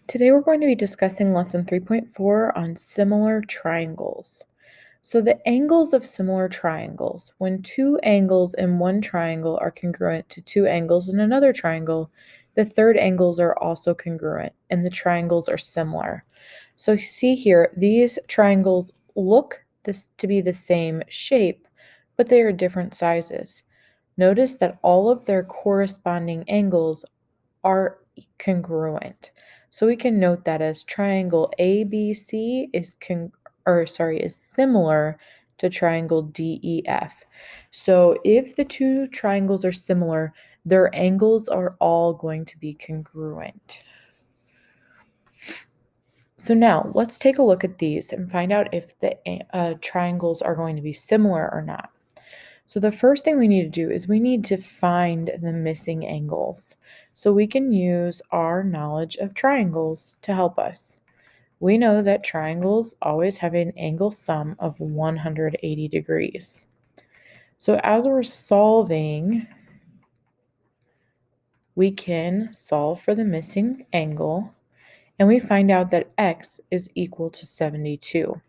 Today we're going to be discussing lesson 3.4 on similar triangles. So the angles of similar triangles. When two angles in one triangle are congruent to two angles in another triangle, the third angles are also congruent and the triangles are similar. So see here, these triangles look to be the same shape, but they are different sizes. Notice that all of their corresponding angles are congruent. So we can note that as triangle ABC is similar to triangle DEF. So if the two triangles are similar, their angles are all going to be congruent. So now let's take a look at these and find out if the triangles are going to be similar or not. So the first thing we need to do is we need to find the missing angles. So we can use our knowledge of triangles to help us. We know that triangles always have an angle sum of 180 degrees. So as we're solving, we can solve for the missing angle, and we find out that x is equal to 72.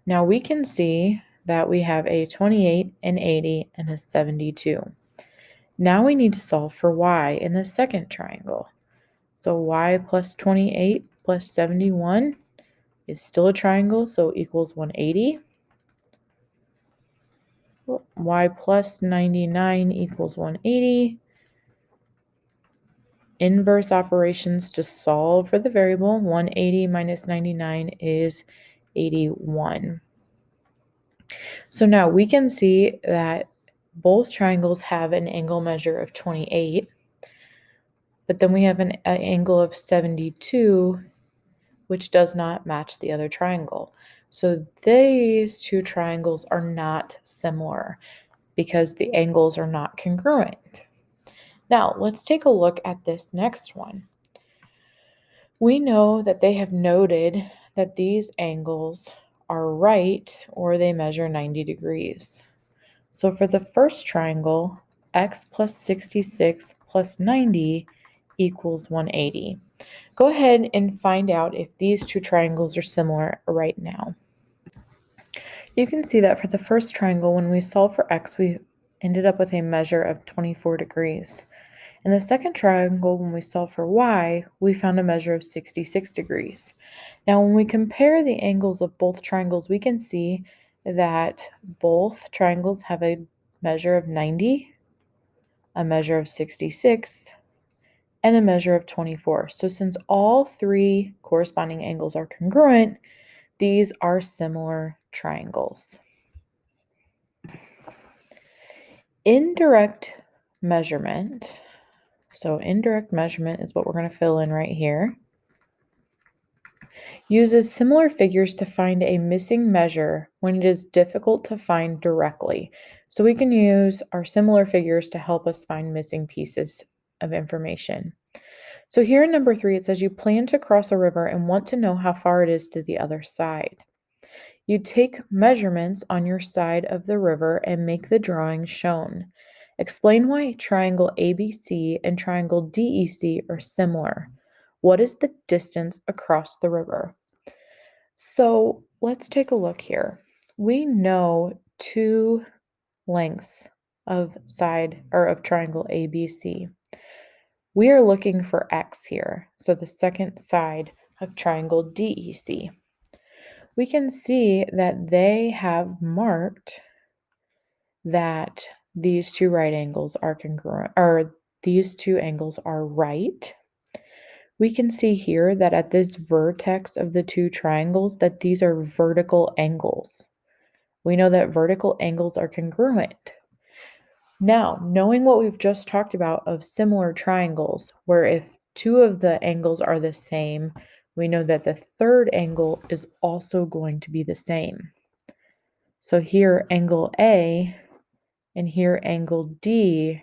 Now we can see that we have a 28, an 80, and a 72. Now we need to solve for y in the second triangle. So y plus 28 plus 71 is still a triangle, so equals 180. Y plus 99 equals 180. Inverse operations to solve for the variable. 180 minus 99 is 81. So now we can see that both triangles have an angle measure of 28, but then we have an angle of 72, which does not match the other triangle. So these two triangles are not similar because the angles are not congruent. Now, let's take a look at this next one. We know that they have noted that these angles are right, or they measure 90 degrees. So for the first triangle, x plus 66 plus 90 equals 180. Go ahead and find out if these two triangles are similar right now. You can see that for the first triangle, when we solved for x, we ended up with a measure of 24 degrees. In the second triangle, when we solved for y, we found a measure of 66 degrees. Now, when we compare the angles of both triangles, we can see that both triangles have a measure of 90, a measure of 66, and a measure of 24. So since all three corresponding angles are congruent, these are similar triangles. Indirect measurement. So indirect measurement is what we're going to fill in right here. Uses similar figures to find a missing measure when it is difficult to find directly. So we can use our similar figures to help us find missing pieces of information. So here in number 3, it says you plan to cross a river and want to know how far it is to the other side. You take measurements on your side of the river and make the drawing shown. Explain why triangle ABC and triangle DEC are similar. What is the distance across the river? So let's take a look here. We know two lengths of triangle ABC. We are looking for x here, so the second side of triangle DEC. We can see that they have marked that these two right angles are congruent, or these two angles are right. We can see here that at this vertex of the two triangles that these are vertical angles. We know that vertical angles are congruent. Now, knowing what we've just talked about of similar triangles, where if two of the angles are the same, we know that the third angle is also going to be the same. So here angle A and here angle D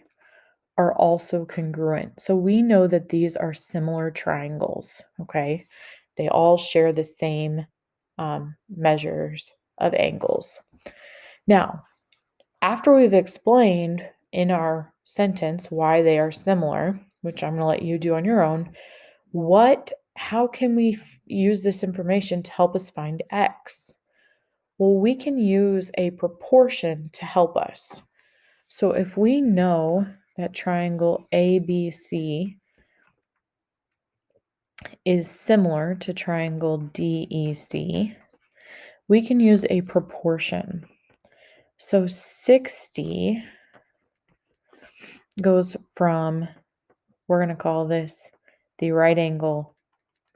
are also congruent. So we know that these are similar triangles, okay? They all share the same measures of angles. Now, after we've explained in our sentence why they are similar, which I'm going to let you do on your own, what how can we use this information to help us find x? Well, we can use a proportion to help us. So if we know that triangle ABC is similar to triangle DEC, we can use a proportion. So 60 goes from, we're going to call this the right angle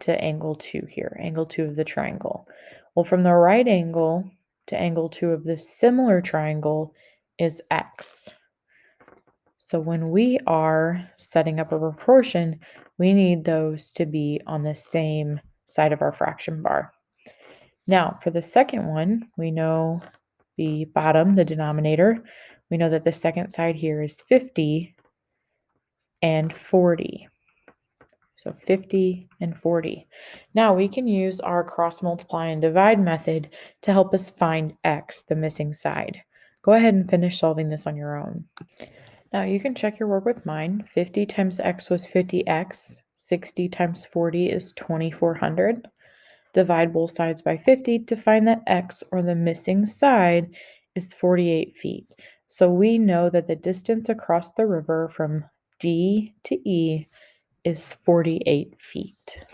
to angle 2 here, angle 2 of the triangle. Well, from the right angle to angle 2 of the similar triangle is x. So when we are setting up a proportion, we need those to be on the same side of our fraction bar. Now, for the second one, we know the bottom, the denominator. We know that the second side here is 50 and 40. So 50 and 40. Now we can use our cross multiply and divide method to help us find x, the missing side. Go ahead and finish solving this on your own. Now you can check your work with mine. 50 times x was 50x. 60 times 40 is 2400. Divide both sides by 50 to find that x, or the missing side, is 48 feet. So we know that the distance across the river from D to E is 48 feet.